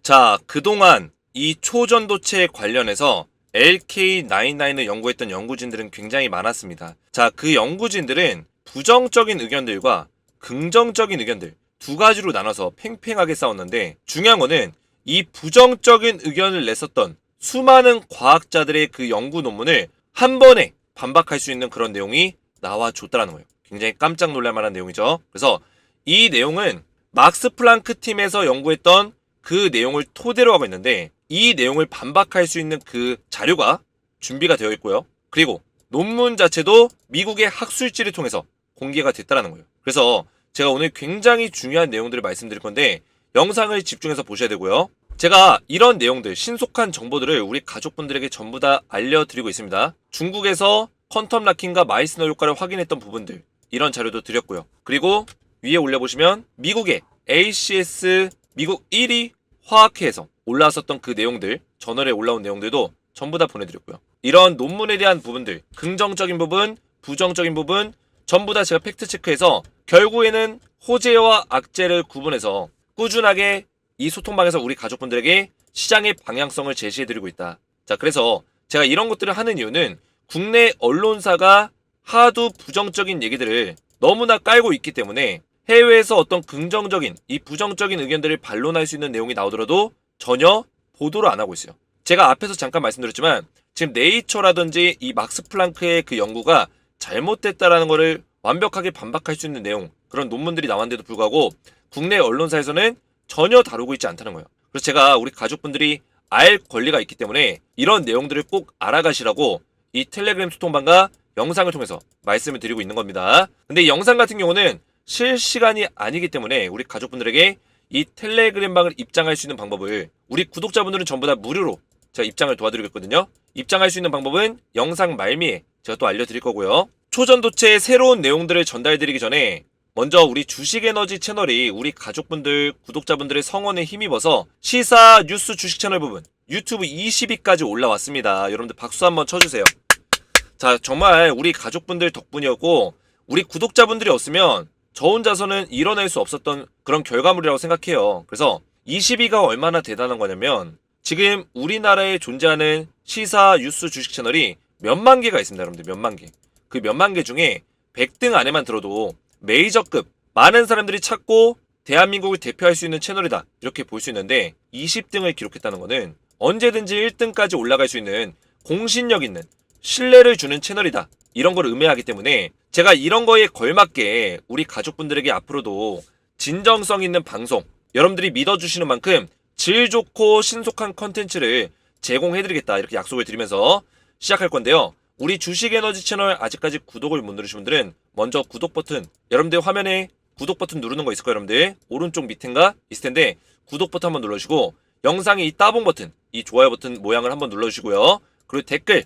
자, 그동안 이 초전도체 관련해서 LK99을 연구했던 연구진들은 굉장히 많았습니다. 자, 그 연구진들은 부정적인 의견들과 긍정적인 의견들 두 가지로 나눠서 팽팽하게 싸웠는데, 중요한 거는 이 부정적인 의견을 냈었던 수많은 과학자들의 그 연구 논문을 한 번에 반박할 수 있는 그런 내용이 나와줬다라는 거예요. 굉장히 깜짝 놀랄 만한 내용이죠. 그래서 이 내용은 막스 플랑크 팀에서 연구했던 그 내용을 토대로 하고 있는데, 이 내용을 반박할 수 있는 그 자료가 준비가 되어 있고요. 그리고 논문 자체도 미국의 학술지를 통해서 공개가 됐다는 거예요. 그래서 제가 오늘 굉장히 중요한 내용들을 말씀드릴 건데 영상을 집중해서 보셔야 되고요. 제가 이런 내용들, 신속한 정보들을 우리 가족분들에게 전부 다 알려드리고 있습니다. 중국에서 퀀텀 락킹과 마이스너 효과를 확인했던 부분들, 이런 자료도 드렸고요. 그리고 위에 올려보시면 미국의 ACS 미국 1위 화학회에서 올라왔었던 그 내용들, 저널에 올라온 내용들도 전부 다 보내드렸고요. 이런 논문에 대한 부분들, 긍정적인 부분, 부정적인 부분 전부 다 제가 팩트체크해서 결국에는 호재와 악재를 구분해서 꾸준하게 이 소통방에서 우리 가족분들에게 시장의 방향성을 제시해드리고 있다. 자, 그래서 제가 이런 것들을 하는 이유는 국내 언론사가 하도 부정적인 얘기들을 너무나 깔고 있기 때문에 해외에서 어떤 긍정적인 이 부정적인 의견들을 반론할 수 있는 내용이 나오더라도 전혀 보도를 안 하고 있어요. 제가 앞에서 잠깐 말씀드렸지만 지금 네이처라든지 이 막스 플랑크의 그 연구가 잘못됐다라는 것을 완벽하게 반박할 수 있는 내용, 그런 논문들이 나왔는데도 불구하고 국내 언론사에서는 전혀 다루고 있지 않다는 거예요. 그래서 제가 우리 가족분들이 알 권리가 있기 때문에 이런 내용들을 꼭 알아가시라고 이 텔레그램 소통방과 영상을 통해서 말씀을 드리고 있는 겁니다. 근데 이 영상 같은 경우는 실시간이 아니기 때문에 우리 가족분들에게 이 텔레그램방을 입장할 수 있는 방법을 우리 구독자분들은 전부 다 무료로 제가 입장을 도와드리겠거든요. 입장할 수 있는 방법은 영상 말미에 제가 또 알려드릴 거고요. 초전도체의 새로운 내용들을 전달드리기 전에 먼저 우리 주식에너지 채널이 우리 가족분들, 구독자분들의 성원에 힘입어서 시사 뉴스 주식 채널 부분 유튜브 20위까지 올라왔습니다. 여러분들 박수 한번 쳐주세요. 자, 정말 우리 가족분들 덕분이었고 우리 구독자분들이 없으면 저 혼자서는 이뤄낼 수 없었던 그런 결과물이라고 생각해요. 그래서 20위가 얼마나 대단한 거냐면 지금 우리나라에 존재하는 시사 뉴스 주식 채널이 몇만 개가 있습니다. 여러분들 몇만 개. 그 몇만 개 중에 100등 안에만 들어도 메이저급, 많은 사람들이 찾고 대한민국을 대표할 수 있는 채널이다, 이렇게 볼 수 있는데 20등을 기록했다는 거는 언제든지 1등까지 올라갈 수 있는 공신력 있는 신뢰를 주는 채널이다, 이런 걸 의미하기 때문에 제가 이런 거에 걸맞게 우리 가족분들에게 앞으로도 진정성 있는 방송, 여러분들이 믿어주시는 만큼 질 좋고 신속한 컨텐츠를 제공해드리겠다, 이렇게 약속을 드리면서 시작할 건데요. 우리 주식에너지 채널 아직까지 구독을 못 누르신 분들은 먼저 구독 버튼, 여러분들 화면에 구독 버튼 누르는 거 있을 거예요. 여러분들 오른쪽 밑인가 있을 텐데 구독 버튼 한번 눌러주시고, 영상에 이 따봉 버튼, 이 좋아요 버튼 모양을 한번 눌러주시고요. 그리고 댓글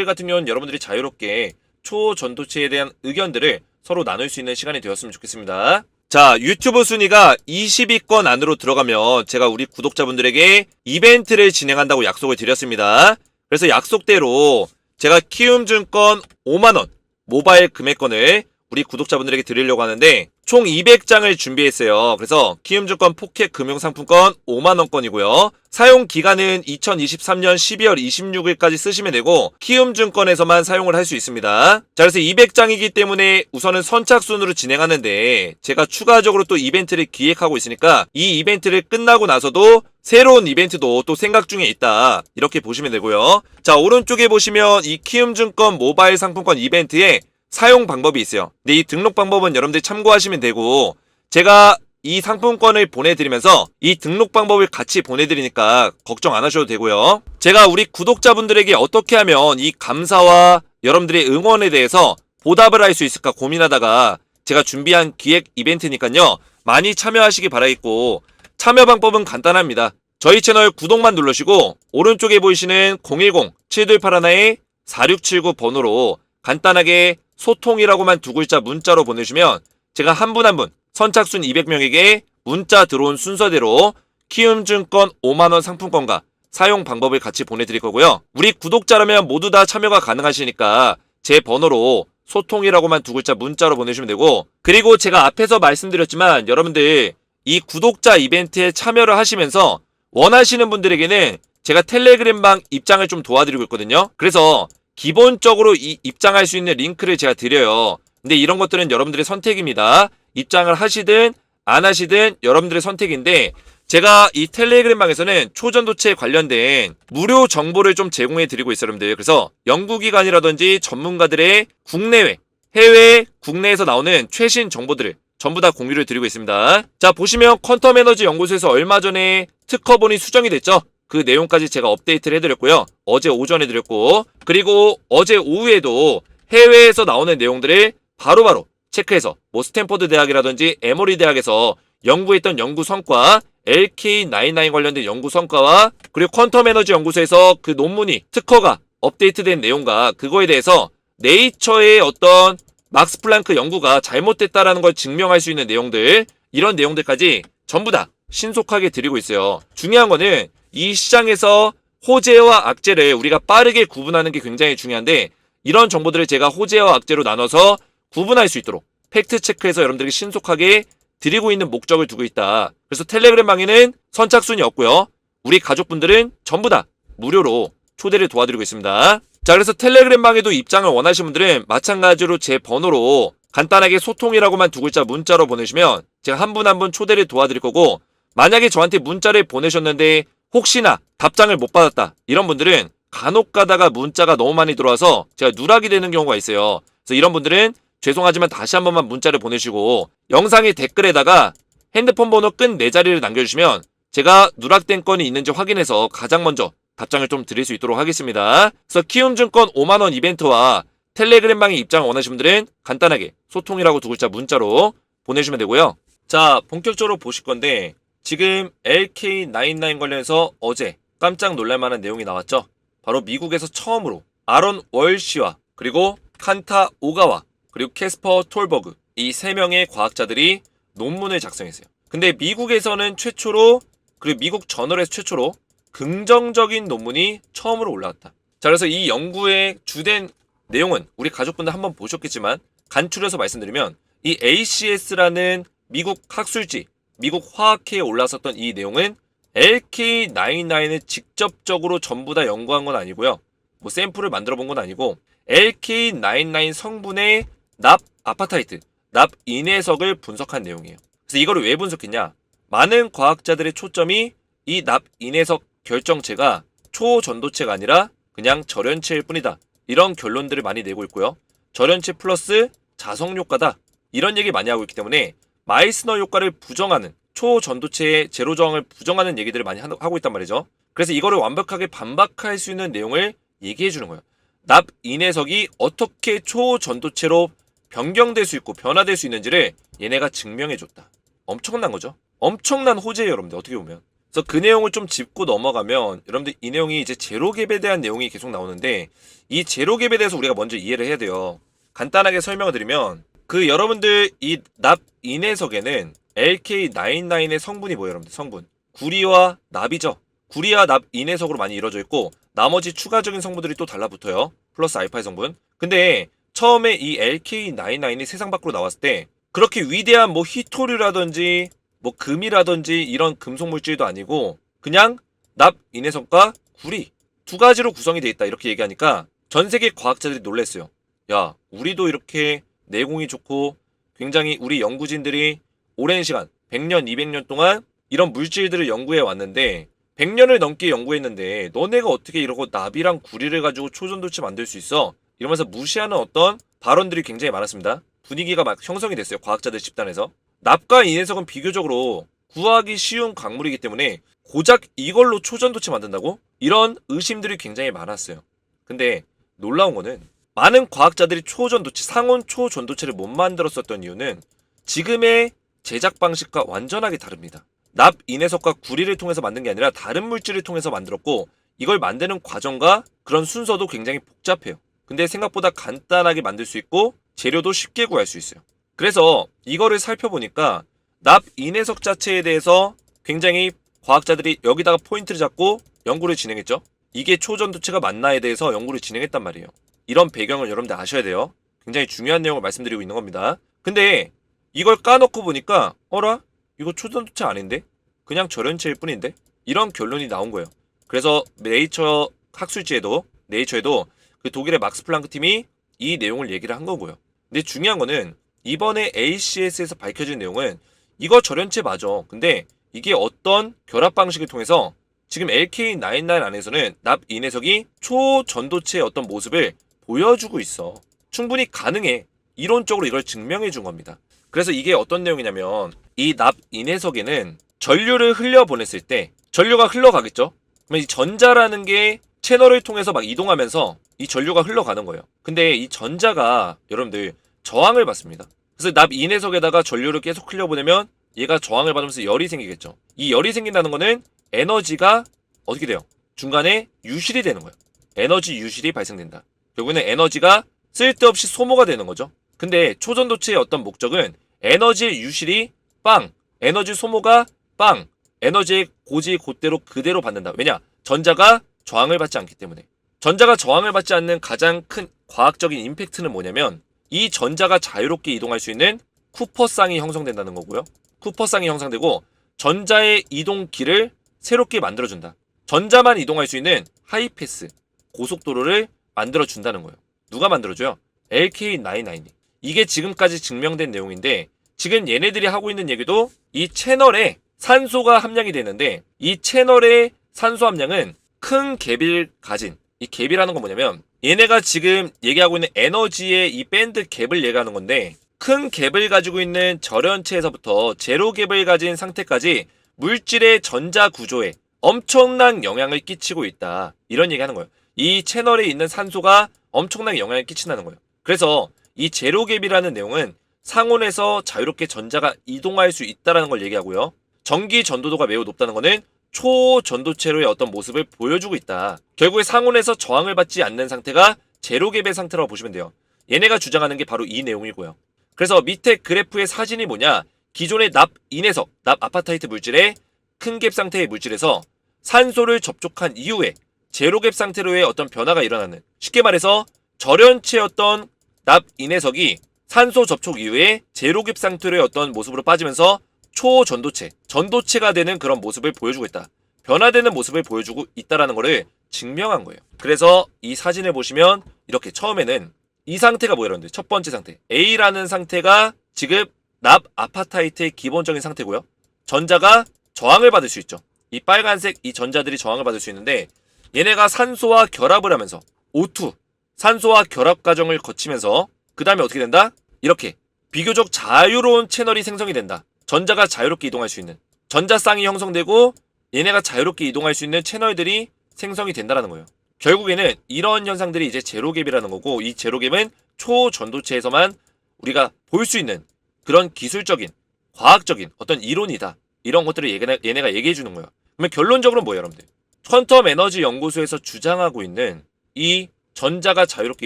같은 경우는 여러분들이 자유롭게 초전도체에 대한 의견들을 서로 나눌 수 있는 시간이 되었으면 좋겠습니다. 자, 유튜브 순위가 20위권 안으로 들어가면 제가 우리 구독자분들에게 이벤트를 진행한다고 약속을 드렸습니다. 그래서 약속대로 제가 키움증권 5만원 모바일 금액권을 우리 구독자분들에게 드리려고 하는데 총 200장을 준비했어요. 그래서 키움증권 포켓 금융상품권 5만원권이고요. 사용기간은 2023년 12월 26일까지 쓰시면 되고 키움증권에서만 사용을 할 수 있습니다. 자, 그래서 200장이기 때문에 우선은 선착순으로 진행하는데 제가 추가적으로 또 이벤트를 기획하고 있으니까 이 이벤트를 끝나고 나서도 새로운 이벤트도 또 생각 중에 있다, 이렇게 보시면 되고요. 자, 오른쪽에 보시면 이 키움증권 모바일 상품권 이벤트에 사용 방법이 있어요. 근데 이 등록 방법은 여러분들 참고하시면 되고 제가 이 상품권을 보내드리면서 이 등록 방법을 같이 보내드리니까 걱정 안 하셔도 되고요. 제가 우리 구독자분들에게 어떻게 하면 이 감사와 여러분들의 응원에 대해서 보답을 할 수 있을까 고민하다가 제가 준비한 기획 이벤트니까요, 많이 참여하시기 바라겠고 참여 방법은 간단합니다. 저희 채널 구독만 누르시고 오른쪽에 보이시는 010-7281-4679 번호로 간단하게 소통이라고만 두 글자 문자로 보내주면 제가 한 분 한 분 선착순 200명에게 문자 들어온 순서대로 키움증권 5만원 상품권과 사용 방법을 같이 보내드릴 거고요. 우리 구독자라면 모두 다 참여가 가능하시니까 제 번호로 소통이라고만 두 글자 문자로 보내주시면 되고, 그리고 제가 앞에서 말씀드렸지만 여러분들 이 구독자 이벤트에 참여를 하시면서 원하시는 분들에게는 제가 텔레그램방 입장을 좀 도와드리고 있거든요. 그래서 기본적으로 이 입장할 수 있는 링크를 제가 드려요. 근데 이런 것들은 여러분들의 선택입니다. 입장을 하시든 안 하시든 여러분들의 선택인데, 제가 이 텔레그램방에서는 초전도체에 관련된 무료 정보를 좀 제공해 드리고 있어요, 여러분들. 그래서 연구기관이라든지 전문가들의 국내외, 해외, 국내에서 나오는 최신 정보들을 전부 다 공유를 드리고 있습니다. 자, 보시면 퀀텀 에너지 연구소에서 얼마 전에 특허본이 수정이 됐죠? 그 내용까지 제가 업데이트를 해드렸고요. 어제 오전에 드렸고, 그리고 어제 오후에도 해외에서 나오는 내용들을 바로바로 체크해서 뭐 스탠퍼드 대학이라든지 에머리 대학에서 연구했던 연구 성과, LK99 관련된 연구 성과와 그리고 퀀텀 에너지 연구소에서 그 논문이 특허가 업데이트된 내용과 그거에 대해서 네이처의 어떤 막스 플랑크 연구가 잘못됐다라는 걸 증명할 수 있는 내용들, 이런 내용들까지 전부 다 신속하게 드리고 있어요. 중요한 거는 이 시장에서 호재와 악재를 우리가 빠르게 구분하는 게 굉장히 중요한데, 이런 정보들을 제가 호재와 악재로 나눠서 구분할 수 있도록 팩트 체크해서 여러분들에게 신속하게 드리고 있는 목적을 두고 있다. 그래서 텔레그램방에는 선착순이 없고요. 우리 가족분들은 전부 다 무료로 초대를 도와드리고 있습니다. 자, 그래서 텔레그램방에도 입장을 원하시는 분들은 마찬가지로 제 번호로 간단하게 소통이라고만 두 글자 문자로 보내시면 제가 한 분 한 분 초대를 도와드릴 거고, 만약에 저한테 문자를 보내셨는데 혹시나 답장을 못 받았다, 이런 분들은 간혹 가다가 문자가 너무 많이 들어와서 제가 누락이 되는 경우가 있어요. 그래서 이런 분들은 죄송하지만 다시 한 번만 문자를 보내시고 영상의 댓글에다가 핸드폰 번호 끝 4자리를 남겨주시면 제가 누락된 건이 있는지 확인해서 가장 먼저 답장을 좀 드릴 수 있도록 하겠습니다. 그래서 키움증권 5만원 이벤트와 텔레그램방의 입장을 원하시는 분들은 간단하게 소통이라고 두 글자 문자로 보내주시면 되고요. 자, 본격적으로 보실 건데, 지금 LK99 관련해서 어제 깜짝 놀랄만한 내용이 나왔죠. 바로 미국에서 처음으로 아론 월시와 그리고 칸타 오가와 그리고 캐스퍼 톨버그, 이 3명의 과학자들이 논문을 작성했어요. 근데 미국에서는 최초로, 그리고 미국 저널에서 최초로 긍정적인 논문이 처음으로 올라왔다. 자, 그래서 이 연구의 주된 내용은 우리 가족분들 한번 보셨겠지만 간추려서 말씀드리면, 이 ACS라는 미국 학술지, 미국 화학회에 올라섰던 이 내용은 LK99을 직접적으로 전부 다 연구한 건 아니고요. 뭐 샘플을 만들어 본 건 아니고, LK99 성분의 납 아파타이트, 납 인해석을 분석한 내용이에요. 그래서 이거를 왜 분석했냐? 많은 과학자들의 초점이 이 납 인해석 결정체가 초전도체가 아니라 그냥 절연체일 뿐이다, 이런 결론들을 많이 내고 있고요. 절연체 플러스 자석 효과다, 이런 얘기 많이 하고 있기 때문에 마이스너 효과를 부정하는, 초전도체의 제로 저항을 부정하는 얘기들을 많이 하고 있단 말이죠. 그래서 이거를 완벽하게 반박할 수 있는 내용을 얘기해 주는 거예요. 납 인해석이 어떻게 초전도체로 변경될 수 있고 변화될 수 있는지를 얘네가 증명해 줬다. 엄청난 거죠. 엄청난 호재예요, 여러분들. 어떻게 보면. 그래서 그 내용을 좀 짚고 넘어가면, 여러분들 이 내용이 이제 제로갭에 대한 내용이 계속 나오는데, 이 제로갭에 대해서 우리가 먼저 이해를 해야 돼요. 간단하게 설명을 드리면, 그 여러분들 이 납 인해석에는 LK99의 성분이 뭐예요, 여러분들? 성분. 구리와 납이죠. 구리와 납 인해석으로 많이 이루어져 있고, 나머지 추가적인 성분들이 또 달라붙어요. 플러스 알파의 성분. 근데 처음에 이 LK99이 세상 밖으로 나왔을 때 그렇게 위대한 뭐 히토류라든지 뭐 금이라든지 이런 금속 물질도 아니고 그냥 납 인해석과 구리 두 가지로 구성이 돼 있다, 이렇게 얘기하니까 전 세계 과학자들이 놀랐어요. 야, 우리도 이렇게 내공이 좋고 굉장히 우리 연구진들이 오랜 시간 100년, 200년 동안 이런 물질들을 연구해 왔는데 100년을 넘게 연구했는데 너네가 어떻게 이러고 납이랑 구리를 가지고 초전도체 만들 수 있어? 이러면서 무시하는 어떤 발언들이 굉장히 많았습니다. 분위기가 막 형성이 됐어요, 과학자들 집단에서. 납과 인해석은 비교적으로 구하기 쉬운 광물이기 때문에 고작 이걸로 초전도체 만든다고? 이런 의심들이 굉장히 많았어요. 근데 놀라운 거는 많은 과학자들이 초전도체, 상온 초전도체를 못 만들었었던 이유는 지금의 제작 방식과 완전하게 다릅니다. 납 인해석과 구리를 통해서 만든 게 아니라 다른 물질을 통해서 만들었고, 이걸 만드는 과정과 그런 순서도 굉장히 복잡해요. 근데 생각보다 간단하게 만들 수 있고 재료도 쉽게 구할 수 있어요. 그래서 이거를 살펴보니까 납 인해석 자체에 대해서 굉장히 과학자들이 여기다가 포인트를 잡고 연구를 진행했죠. 이게 초전도체가 맞나에 대해서 연구를 진행했단 말이에요. 이런 배경을 여러분들 아셔야 돼요. 굉장히 중요한 내용을 말씀드리고 있는 겁니다. 근데 이걸 까놓고 보니까 어라? 이거 초전도체 아닌데? 그냥 절연체일 뿐인데? 이런 결론이 나온 거예요. 그래서 네이처 학술지에도 네이처에도 그 독일의 막스 플랑크 팀이 이 내용을 얘기를 한 거고요. 근데 중요한 거는 이번에 ACS에서 밝혀진 내용은 이거 절연체 맞아. 근데 이게 어떤 결합 방식을 통해서 지금 LK99 안에서는 납 인해석이 초전도체의 어떤 모습을 보여주고 있어. 충분히 가능해. 이론적으로 이걸 증명해 준 겁니다. 그래서 이게 어떤 내용이냐면 이 납 인해석에는 전류를 흘려보냈을 때 전류가 흘러가겠죠? 그러면 이 전자라는 게 채널을 통해서 막 이동하면서 이 전류가 흘러가는 거예요. 근데 이 전자가 여러분들 저항을 받습니다. 그래서 납 인해석에다가 전류를 계속 흘려보내면 얘가 저항을 받으면서 열이 생기겠죠. 이 열이 생긴다는 거는 에너지가 어떻게 돼요? 중간에 유실이 되는 거예요. 에너지 유실이 발생된다. 결국에는 에너지가 쓸데없이 소모가 되는 거죠. 근데 초전도체의 어떤 목적은 에너지의 유실이 빵, 에너지 소모가 빵, 에너지의 고지 곧대로 그대로 받는다. 왜냐? 전자가 저항을 받지 않기 때문에. 전자가 저항을 받지 않는 가장 큰 과학적인 임팩트는 뭐냐면 이 전자가 자유롭게 이동할 수 있는 쿠퍼쌍이 형성된다는 거고요. 쿠퍼쌍이 형성되고 전자의 이동길을 새롭게 만들어준다. 전자만 이동할 수 있는 하이패스, 고속도로를 만들어준다는 거예요. 누가 만들어줘요? LK99이. 이게 지금까지 증명된 내용인데 지금 얘네들이 하고 있는 얘기도 이 채널에 산소가 함량이 되는데 이 채널의 산소 함량은 큰 갭을 가진 이 갭이라는 건 뭐냐면 얘네가 지금 얘기하고 있는 에너지의 이 밴드 갭을 얘기하는 건데 큰 갭을 가지고 있는 절연체에서부터 제로 갭을 가진 상태까지 물질의 전자 구조에 엄청난 영향을 끼치고 있다. 이런 얘기 하는 거예요. 이 채널에 있는 산소가 엄청난 영향을 끼친다는 거예요. 그래서 이 제로 갭이라는 내용은 상온에서 자유롭게 전자가 이동할 수 있다는 걸 얘기하고요. 전기 전도도가 매우 높다는 거는 초전도체로의 어떤 모습을 보여주고 있다. 결국에 상온에서 저항을 받지 않는 상태가 제로 갭의 상태라고 보시면 돼요. 얘네가 주장하는 게 바로 이 내용이고요. 그래서 밑에 그래프의 사진이 뭐냐? 기존의 납 인해석, 납 아파타이트 물질의 큰 갭 상태의 물질에서 산소를 접촉한 이후에 제로 갭 상태로의 어떤 변화가 일어나는, 쉽게 말해서 절연체였던 납 인해석이 산소 접촉 이후에 제로 갭 상태로의 어떤 모습으로 빠지면서 초전도체, 전도체가 되는 그런 모습을 보여주고 있다. 변화되는 모습을 보여주고 있다라는 거를 증명한 거예요. 그래서 이 사진을 보시면 이렇게 처음에는 이 상태가 뭐예요, 여러분들? 첫 번째 상태. A라는 상태가 지금 납 아파타이트의 기본적인 상태고요. 전자가 저항을 받을 수 있죠. 이 빨간색 이 전자들이 저항을 받을 수 있는데 얘네가 산소와 결합을 하면서 O2, 산소와 결합 과정을 거치면서 그 다음에 어떻게 된다? 이렇게 비교적 자유로운 채널이 생성이 된다. 전자가 자유롭게 이동할 수 있는 전자쌍이 형성되고 얘네가 자유롭게 이동할 수 있는 채널들이 생성이 된다는 거예요. 결국에는 이런 현상들이 이제 제로갭이라는 거고 이 제로갭은 초전도체에서만 우리가 볼 수 있는 그런 기술적인, 과학적인 어떤 이론이다. 이런 것들을 얘네가 얘기해 주는 거예요. 그러면 결론적으로 뭐예요, 여러분들? 퀀텀 에너지 연구소에서 주장하고 있는 이 전자가 자유롭게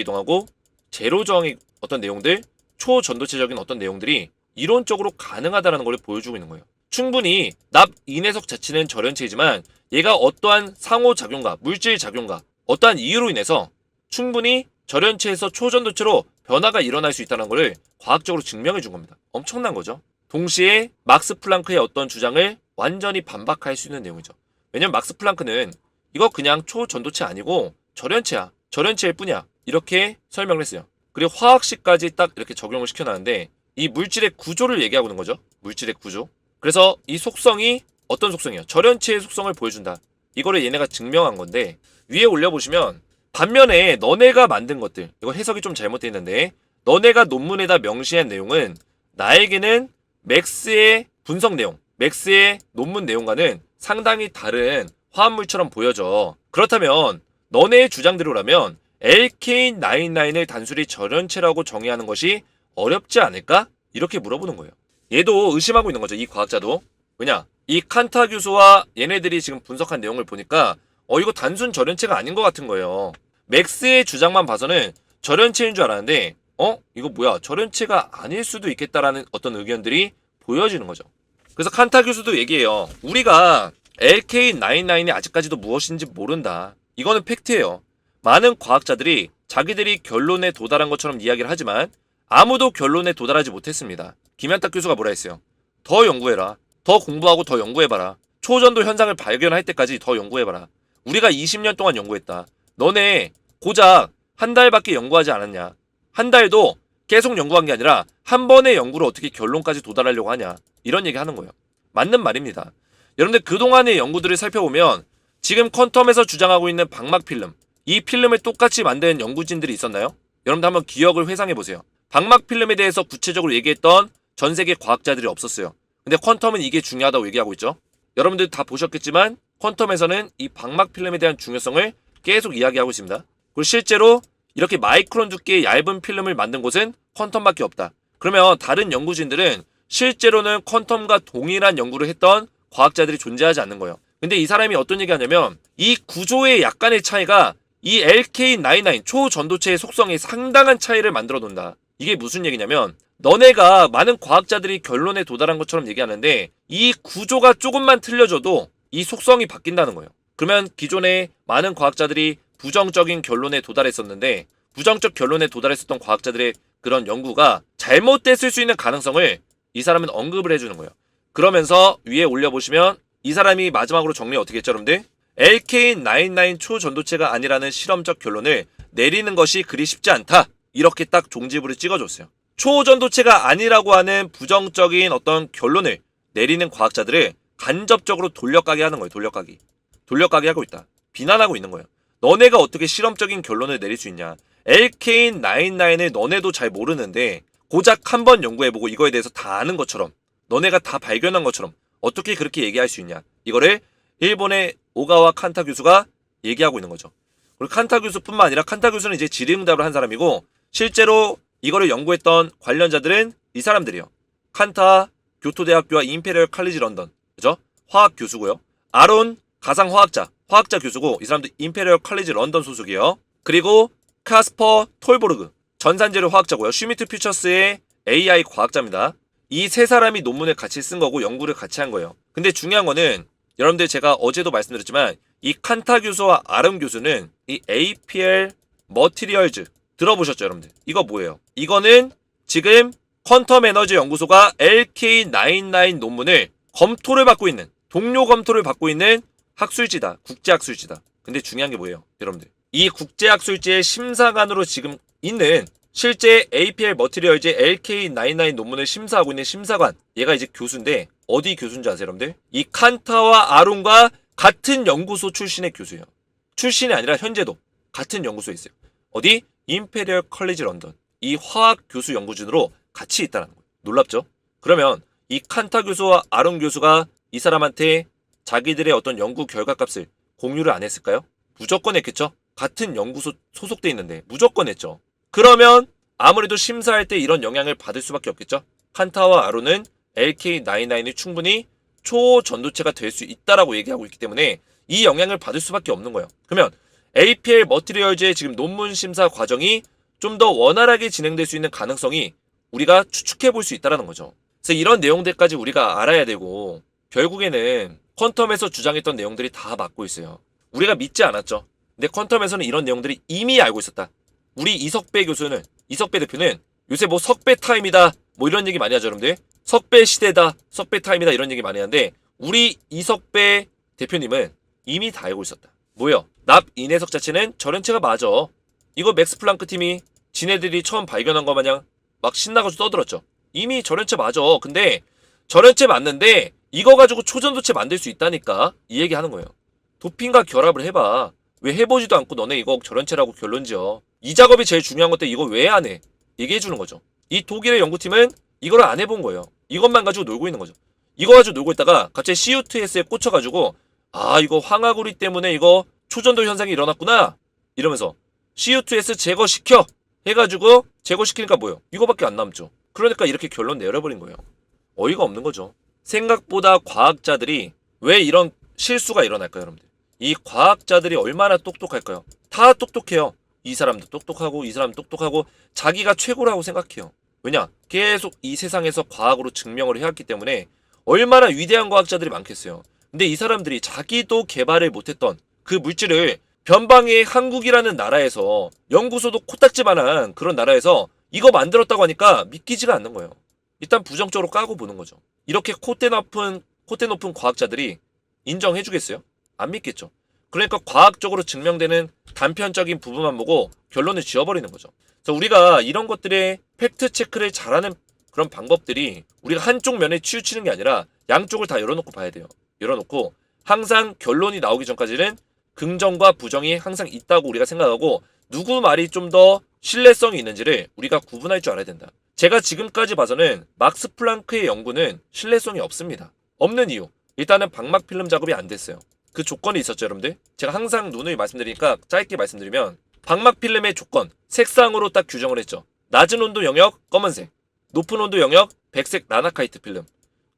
이동하고 제로 저항의 어떤 내용들, 초전도체적인 어떤 내용들이 이론적으로 가능하다는 걸 보여주고 있는 거예요. 충분히 납 인해석 자체는 절연체이지만 얘가 어떠한 상호작용과 물질 작용과 어떠한 이유로 인해서 충분히 절연체에서 초전도체로 변화가 일어날 수 있다는 것을 과학적으로 증명해 준 겁니다. 엄청난 거죠. 동시에 막스 플랑크의 어떤 주장을 완전히 반박할 수 있는 내용이죠. 왜냐면 막스 플랑크는 이거 그냥 초전도체 아니고 절연체야. 절연체일 뿐이야. 이렇게 설명을 했어요. 그리고 화학식까지 딱 이렇게 적용을 시켜놨는데 이 물질의 구조를 얘기하고 있는 거죠. 물질의 구조. 그래서 이 속성이 어떤 속성이에요? 절연체의 속성을 보여준다. 이거를 얘네가 증명한 건데 위에 올려보시면 반면에 너네가 만든 것들, 이거 해석이 좀 잘못되어 있는데 너네가 논문에다 명시한 내용은 나에게는 맥스의 분석 내용, 맥스의 논문 내용과는 상당히 다른 화합물처럼 보여져. 그렇다면 너네의 주장대로라면 LK99을 단순히 절연체라고 정의하는 것이 어렵지 않을까? 이렇게 물어보는 거예요. 얘도 의심하고 있는 거죠. 이 과학자도. 왜냐? 이 칸타 교수와 얘네들이 지금 분석한 내용을 보니까 이거 단순 절연체가 아닌 것 같은 거예요. 맥스의 주장만 봐서는 절연체인 줄 알았는데 이거 뭐야? 절연체가 아닐 수도 있겠다라는 어떤 의견들이 보여지는 거죠. 그래서 칸타 교수도 얘기해요. 우리가 LK99이 아직까지도 무엇인지 모른다. 이거는 팩트예요. 많은 과학자들이 자기들이 결론에 도달한 것처럼 이야기를 하지만 아무도 결론에 도달하지 못했습니다. 김현탁 교수가 뭐라 했어요? 더 연구해라. 더 공부하고 더 연구해봐라. 초전도 현상을 발견할 때까지 더 연구해봐라. 우리가 20년 동안 연구했다. 너네 고작 한 달밖에 연구하지 않았냐. 한 달도 계속 연구한 게 아니라 한 번의 연구로 어떻게 결론까지 도달하려고 하냐. 이런 얘기 하는 거예요. 맞는 말입니다. 여러분들 그동안의 연구들을 살펴보면 지금 퀀텀에서 주장하고 있는 방막 필름, 이 필름을 똑같이 만든 연구진들이 있었나요? 여러분들 한번 기억을 회상해보세요. 방막 필름에 대해서 구체적으로 얘기했던 전 세계 과학자들이 없었어요. 근데 퀀텀은 이게 중요하다고 얘기하고 있죠. 여러분들 다 보셨겠지만 퀀텀에서는 이 방막 필름에 대한 중요성을 계속 이야기하고 있습니다. 그리고 실제로 이렇게 마이크론 두께의 얇은 필름을 만든 곳은 퀀텀밖에 없다. 그러면 다른 연구진들은 실제로는 퀀텀과 동일한 연구를 했던 과학자들이 존재하지 않는 거예요. 근데 이 사람이 어떤 얘기 하냐면 이 구조의 약간의 차이가 이 LK99 초전도체의 속성에 상당한 차이를 만들어 놓는다. 이게 무슨 얘기냐면 너네가 많은 과학자들이 결론에 도달한 것처럼 얘기하는데 이 구조가 조금만 틀려져도 이 속성이 바뀐다는 거예요. 그러면 기존에 많은 과학자들이 부정적인 결론에 도달했었는데 부정적 결론에 도달했었던 과학자들의 그런 연구가 잘못됐을 수 있는 가능성을 이 사람은 언급을 해주는 거예요. 그러면서 위에 올려보시면 이 사람이 마지막으로 정리 어떻게 했죠, 여러분들? LK99 초전도체가 아니라는 실험적 결론을 내리는 것이 그리 쉽지 않다. 이렇게 딱 종지부를 찍어줬어요. 초전도체가 아니라고 하는 부정적인 어떤 결론을 내리는 과학자들을 간접적으로 돌려가게 하는 거예요. 돌려가게 하고 있다. 비난하고 있는 거예요. 너네가 어떻게 실험적인 결론을 내릴 수 있냐. LK99을 너네도 잘 모르는데 고작 한 번 연구해보고 이거에 대해서 다 아는 것처럼 너네가 다 발견한 것처럼 어떻게 그렇게 얘기할 수 있냐. 이거를 일본의 오가와 칸타 교수가 얘기하고 있는 거죠. 그리고 칸타 교수뿐만 아니라 칸타 교수는 이제 질의응답을 한 사람이고 실제로 이거를 연구했던 관련자들은 이 사람들이요. 칸타 교토대학교와 임페리얼 칼리지 런던, 그죠? 화학 교수고요. 아론 가상화학자, 화학자 교수고 이 사람도 임페리얼 칼리지 런던 소속이에요. 그리고 카스퍼 톨보르그, 전산재료 화학자고요. 슈미트 퓨처스의 AI 과학자입니다. 이 세 사람이 논문을 같이 쓴 거고 연구를 같이 한 거예요. 근데 중요한 거는 여러분들 제가 어제도 말씀드렸지만 이 칸타 교수와 아론 교수는 이 APL 머티리얼즈 들어보셨죠, 여러분들? 이거 뭐예요? 이거는 지금 퀀텀 에너지 연구소가 LK99 논문을 검토를 받고 있는, 동료 검토를 받고 있는 학술지다. 국제학술지다. 근데 중요한 게 뭐예요, 여러분들? 이 국제학술지의 심사관으로 지금 있는 실제 APL 머티리얼즈 LK99 논문을 심사하고 있는 심사관, 얘가 이제 교수인데 어디 교수인지 아세요, 여러분들? 이 칸타와 아론과 같은 연구소 출신의 교수예요. 출신이 아니라 현재도 같은 연구소에 있어요. 어디? 임페리얼 컬리지 런던. 이 화학 교수 연구진으로 같이 있다는 거예요. 놀랍죠? 그러면 이 칸타 교수와 아론 교수가 이 사람한테 자기들의 어떤 연구 결과값을 공유를 안 했을까요? 무조건 했겠죠? 같은 연구소 소속돼 있는데 무조건 했죠. 그러면 아무래도 심사할 때 이런 영향을 받을 수밖에 없겠죠? 칸타와 아론은 LK99이 충분히 초전도체가 될 수 있다라고 얘기하고 있기 때문에 이 영향을 받을 수밖에 없는 거예요. 그러면 APL 머티리얼즈의 지금 논문 심사 과정이 좀 더 원활하게 진행될 수 있는 가능성이 우리가 추측해 볼 수 있다는 거죠. 그래서 이런 내용들까지 우리가 알아야 되고 결국에는 퀀텀에서 주장했던 내용들이 다 맞고 있어요. 우리가 믿지 않았죠. 근데 퀀텀에서는 이런 내용들이 이미 알고 있었다. 우리 이석배 대표는 요새 뭐 석배 타임이다 뭐 이런 얘기 많이 하죠, 여러분들. 석배 시대다, 석배 타임이다 이런 얘기 많이 하는데 우리 이석배 대표님은 이미 다 알고 있었다. 뭐요? 납 인해석 자체는 저련체가 맞아. 이거 맥스 플랑크 팀이 지네들이 처음 발견한 거 마냥 막 신나가지고 떠들었죠. 이미 저련체 맞아. 근데 저련체 맞는데 이거 가지고 초전도체 만들 수 있다니까 이 얘기 하는 거예요. 도핑과 결합을 해봐. 왜 해보지도 않고 너네 이거 저련체라고 결론 지어. 이 작업이 제일 중요한 건데 이거 왜 안 해? 얘기해 주는 거죠. 이 독일의 연구팀은 이걸 안 해본 거예요. 이것만 가지고 놀고 있는 거죠. 이거 가지고 놀고 있다가 갑자기 CU2S에 꽂혀가지고 아 이거 황화구리 때문에 이거 초전도 현상이 일어났구나 이러면서 CU2S 제거시켜 해가지고 제거시키니까 뭐예요? 이거밖에 안 남죠. 그러니까 이렇게 결론 내려버린 거예요. 어이가 없는 거죠. 생각보다 과학자들이 왜 이런 실수가 일어날까요, 여러분들? 이 과학자들이 얼마나 똑똑할까요? 다 똑똑해요. 이 사람도 똑똑하고 이 사람도 똑똑하고 자기가 최고라고 생각해요. 왜냐? 계속 이 세상에서 과학으로 증명을 해왔기 때문에 얼마나 위대한 과학자들이 많겠어요. 근데 이 사람들이 자기도 개발을 못했던 그 물질을 변방의 한국이라는 나라에서 연구소도 코딱지만한 그런 나라에서 이거 만들었다고 하니까 믿기지가 않는 거예요. 일단 부정적으로 까고 보는 거죠. 이렇게 콧대 높은 과학자들이 인정해주겠어요? 안 믿겠죠. 그러니까 과학적으로 증명되는 단편적인 부분만 보고 결론을 지어버리는 거죠. 그래서 우리가 이런 것들의 팩트 체크를 잘하는 그런 방법들이 우리가 한쪽 면에 치우치는 게 아니라 양쪽을 다 열어놓고 봐야 돼요. 열어놓고 항상 결론이 나오기 전까지는 긍정과 부정이 항상 있다고 우리가 생각하고 누구 말이 좀 더 신뢰성이 있는지를 우리가 구분할 줄 알아야 된다. 제가 지금까지 봐서는 막스 플랑크의 연구는 신뢰성이 없습니다. 없는 이유. 일단은 방막 필름 작업이 안 됐어요. 그 조건이 있었죠, 여러분들. 제가 항상 누누이 말씀드리니까 짧게 말씀드리면 방막 필름의 조건, 색상으로 딱 규정을 했죠. 낮은 온도 영역 검은색, 높은 온도 영역 백색 나나카이트 필름,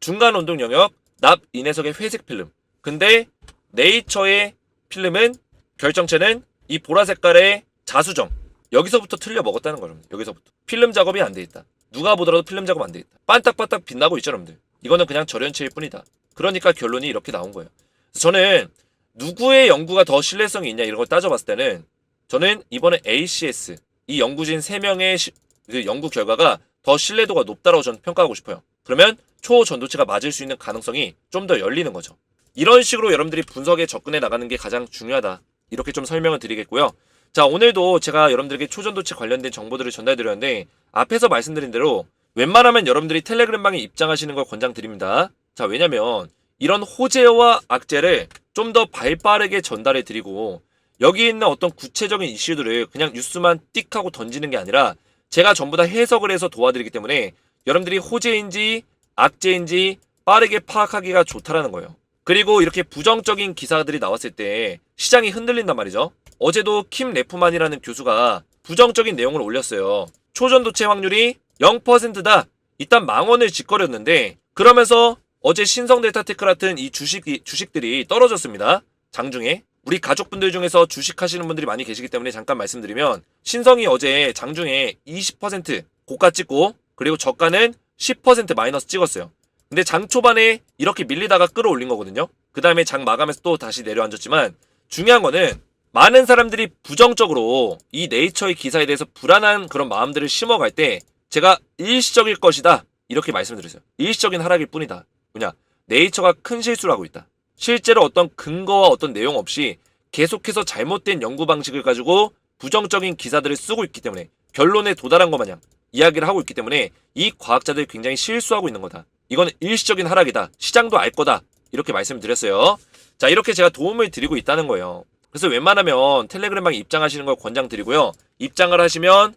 중간 온도 영역 납 인해석의 회색 필름. 근데 네이처의 필름은 결정체는 이 보라 색깔의 자수정. 여기서부터 틀려 먹었다는 거죠. 여기서부터 필름 작업이 안 돼 있다. 누가 보더라도 필름 작업 안 돼 있다. 반딱반딱 빛나고 있죠, 여러분들. 이거는 그냥 절연체일 뿐이다. 그러니까 결론이 이렇게 나온 거예요. 저는 누구의 연구가 더 신뢰성이 있냐 이런 걸 따져봤을 때는 저는 이번에 ACS 이 연구진 3명의 그 연구 결과가 더 신뢰도가 높다라고 저는 평가하고 싶어요. 그러면 초전도체가 맞을 수 있는 가능성이 좀 더 열리는 거죠. 이런 식으로 여러분들이 분석에 접근해 나가는 게 가장 중요하다. 이렇게 좀 설명을 드리겠고요. 자, 오늘도 제가 여러분들에게 초전도체 관련된 정보들을 전달드렸는데 앞에서 말씀드린 대로 웬만하면 여러분들이 텔레그램방에 입장하시는 걸 권장드립니다. 자, 왜냐면 이런 호재와 악재를 좀 더 발빠르게 전달해 드리고 여기 있는 어떤 구체적인 이슈들을 그냥 뉴스만 띡 하고 던지는 게 아니라 제가 전부 다 해석을 해서 도와드리기 때문에 여러분들이 호재인지 악재인지 빠르게 파악하기가 좋다라는 거예요. 그리고 이렇게 부정적인 기사들이 나왔을 때 시장이 흔들린단 말이죠. 어제도 킴 레프만이라는 교수가 부정적인 내용을 올렸어요. 초전도체 확률이 0%다. 일단 망언을 짓거렸는데 그러면서 어제 신성델타테크 같은 이 주식들이 떨어졌습니다. 장중에. 우리 가족분들 중에서 주식하시는 분들이 많이 계시기 때문에 잠깐 말씀드리면 신성이 어제 장중에 20% 고가 찍고 그리고 저가는 10% 마이너스 찍었어요. 근데 장 초반에 이렇게 밀리다가 끌어올린 거거든요. 그 다음에 장 마감해서 또 다시 내려앉았지만 중요한 거는 많은 사람들이 부정적으로 이 네이처의 기사에 대해서 불안한 그런 마음들을 심어갈 때 제가 일시적일 것이다 이렇게 말씀드렸어요. 일시적인 하락일 뿐이다. 뭐냐? 네이처가 큰 실수를 하고 있다. 실제로 어떤 근거와 어떤 내용 없이 계속해서 잘못된 연구 방식을 가지고 부정적인 기사들을 쓰고 있기 때문에 결론에 도달한 것 마냥 이야기를 하고 있기 때문에 이 과학자들이 굉장히 실수하고 있는 거다. 이거는 일시적인 하락이다. 시장도 알 거다. 이렇게 말씀드렸어요. 자, 이렇게 제가 도움을 드리고 있다는 거예요. 그래서 웬만하면 텔레그램방에 입장하시는 걸 권장드리고요. 입장을 하시면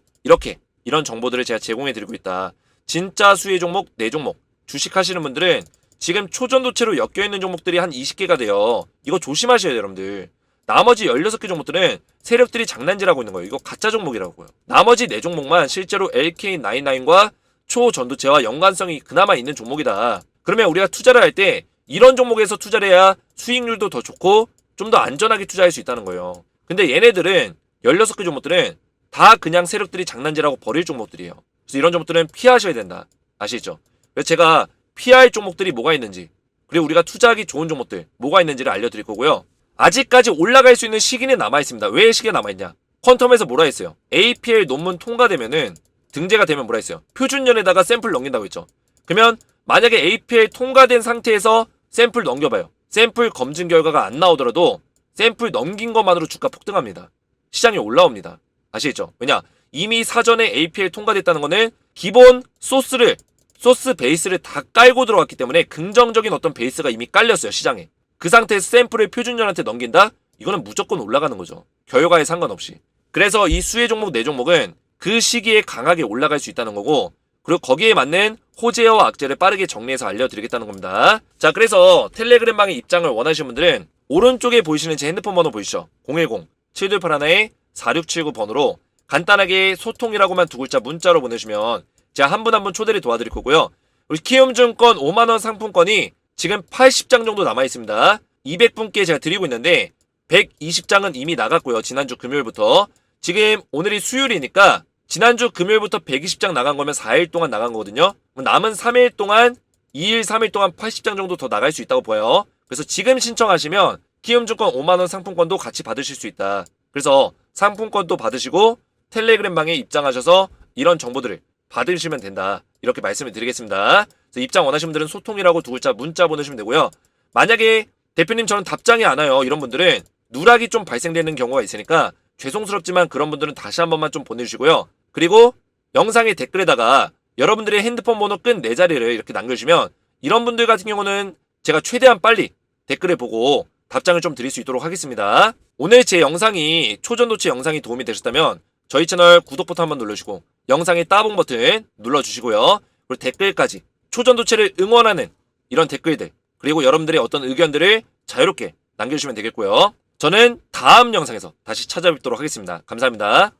이런 정보들을 제가 제공해 드리고 있다. 진짜 수혜 종목 4종목 주식하시는 분들은 지금 초전도체로 엮여있는 종목들이 한 20개가 돼요. 이거 조심하셔야 돼요, 여러분들. 나머지 16개 종목들은 세력들이 장난질하고 있는 거예요. 이거 가짜 종목이라고요. 나머지 4종목만 실제로 LK99과 초전도체와 연관성이 그나마 있는 종목이다. 그러면 우리가 투자를 할 때 이런 종목에서 투자를 해야 수익률도 더 좋고 좀 더 안전하게 투자할 수 있다는 거예요. 근데 얘네들은 16개 종목들은 다 그냥 세력들이 장난질하고 버릴 종목들이에요. 그래서 이런 종목들은 피하셔야 된다. 아시죠? 그래서 제가 피할 종목들이 뭐가 있는지 그리고 우리가 투자하기 좋은 종목들 뭐가 있는지를 알려드릴 거고요. 아직까지 올라갈 수 있는 시기는 남아있습니다. 왜 시기가 남아있냐? 퀀텀에서 뭐라 했어요? APL 논문 통과되면은 등재가 되면 뭐라 했어요? 표준연에다가 샘플 넘긴다고 했죠. 그러면 만약에 APL 통과된 상태에서 샘플 넘겨봐요. 샘플 검증 결과가 안 나오더라도 샘플 넘긴 것만으로 주가 폭등합니다. 시장이 올라옵니다. 아시겠죠? 왜냐? 이미 사전에 APL 통과됐다는 거는 기본 소스 베이스를 다 깔고 들어왔기 때문에 긍정적인 어떤 베이스가 이미 깔렸어요, 시장에. 그 상태에서 샘플을 표준연한테 넘긴다? 이거는 무조건 올라가는 거죠. 결과에 상관없이. 그래서 이 수혜 종목 4종목은 그 시기에 강하게 올라갈 수 있다는 거고 그리고 거기에 맞는 호재와 악재를 빠르게 정리해서 알려드리겠다는 겁니다. 자, 그래서 텔레그램방에 입장을 원하시는 분들은 오른쪽에 보이시는 제 핸드폰 번호 보이시죠? 010-7281-4679번으로 간단하게 소통이라고만 2글자 문자로 보내주시면 제가 한 분 한 분 초대를 도와드릴 거고요. 우리 키움증권 5만원 상품권이 지금 80장 정도 남아있습니다. 200분께 제가 드리고 있는데 120장은 이미 나갔고요. 지난주 금요일부터. 지금 오늘이 수요일이니까 지난주 금요일부터 120장 나간 거면 4일 동안 나간 거거든요. 남은 3일 동안 2일 3일 동안 80장 정도 더 나갈 수 있다고 보여요. 그래서 지금 신청하시면 키움증권 5만원 상품권도 같이 받으실 수 있다. 그래서 상품권도 받으시고 텔레그램방에 입장하셔서 이런 정보들을 받으시면 된다. 이렇게 말씀을 드리겠습니다. 그래서 입장 원하시는 분들은 소통이라고 2글자 문자 보내시면 되고요. 만약에 대표님 저는 답장이 안 와요. 이런 분들은 누락이 좀 발생되는 경우가 있으니까 죄송스럽지만 그런 분들은 다시 한 번만 좀 보내주시고요. 그리고 영상의 댓글에다가 여러분들의 핸드폰 번호 끝 4자리를 이렇게 남겨주시면 이런 분들 같은 경우는 제가 최대한 빨리 댓글을 보고 답장을 좀 드릴 수 있도록 하겠습니다. 오늘 제 영상이 초전도체 영상이 도움이 되셨다면 저희 채널 구독 버튼 한번 눌러주시고 영상의 따봉 버튼 눌러주시고요. 그리고 댓글까지 초전도체를 응원하는 이런 댓글들 그리고 여러분들의 어떤 의견들을 자유롭게 남겨주시면 되겠고요. 저는 다음 영상에서 다시 찾아뵙도록 하겠습니다. 감사합니다.